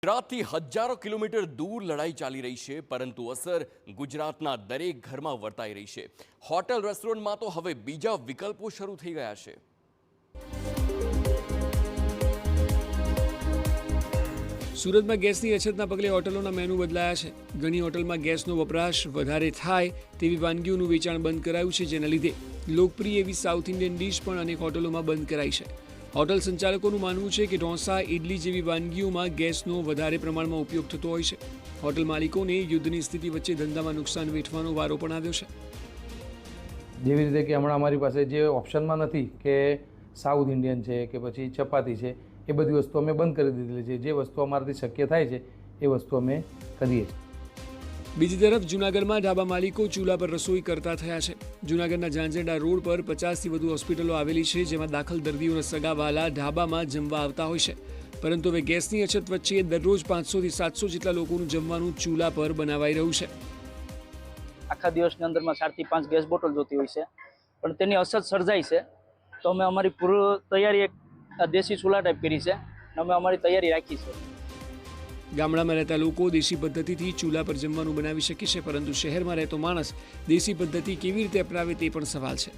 ગુજરાતથી હજારો કિલોમીટર દૂર લડાઈ ચાલી રહી છે, પરંતુ અસર ગુજરાતના દરેક ઘરમાં વર્તાઈ રહી છે। હોટેલ રેસ્ટોરન્ટમાં તો હવે બીજા વિકલ્પો શરૂ થઈ ગયા છે। સુરતમાં ગેસની અછતના પગલે હોટલોના મેનુ બદલાયા છે। ઘણી હોટલમાં ગેસનો વપરાશ વધારે થાય તેવી વાનગીઓનું વેચાણ બંધ કરાયું છે, જેના લીધે લોકપ્રિય એવી સાઉથ ઇન્ડિયન ડીશ પણ અનેક હોટલોમાં બંધ કરાઈ છે। હોટલ સંચાલકોનું માનવું છે કે ઢોસા, ઇડલી જેવી વાનગીઓમાં ગેસનો વધારે પ્રમાણમાં ઉપયોગ થતો હોય છે। હોટલ માલિકોને યુદ્ધની સ્થિતિ વચ્ચે ધંધામાં નુકસાન વેઠવાનો વારો પણ આવ્યો છે। જેવી રીતે કે હમણાં અમારી પાસે જે ઓપ્શનમાં નથી કે સાઉથ ઇન્ડિયન છે કે પછી ચપાતી છે, એ બધી વસ્તુ અમે બંધ કરી દીધેલી છે। જે વસ્તુ અમારાથી શક્ય થાય છે એ વસ્તુ અમે કરીએ છીએ। બીજી તરફ જૂનાગઢમાં ઢાબા માલિકો ચૂલા પર રસોઈ કરતા થયા છે। જૂનાગઢના ઝાંઝરડા રોડ પર 50થી વધુ હોસ્પિટલો આવેલી છે, જેમાં દાખલ દર્દીઓના સગાવાલા ઢાબામાં જમવા આવતા હોય છે। પરંતુ હવે ગેસની અછત વચ્ચે દરરોજ 500થી 700 જેટલા લોકોનું જમવાનું ચૂલા પર બનાવાઈ રહ્યું છે। આખા દિવસની અંદરમાં 4 થી 5 ગેસ બોટલ જોતી હોય છે, પણ તેની અછત સર્જાય છે તો અમે અમારી પૂર્વ તૈયારી એક દેશી ચૂલા ટાઈપ કરી છે અને અમે અમારી તૈયારી રાખી છે। ગામડામાં રહેતા લોકો દેશી પદ્ધતિથી ચૂલા પર જમવાનું બનાવી શકે છે, પરંતુ શહેરમાં રહેતો માણસ દેશી પદ્ધતિ કેવી રીતે અપનાવે તે પણ સવાલ છે।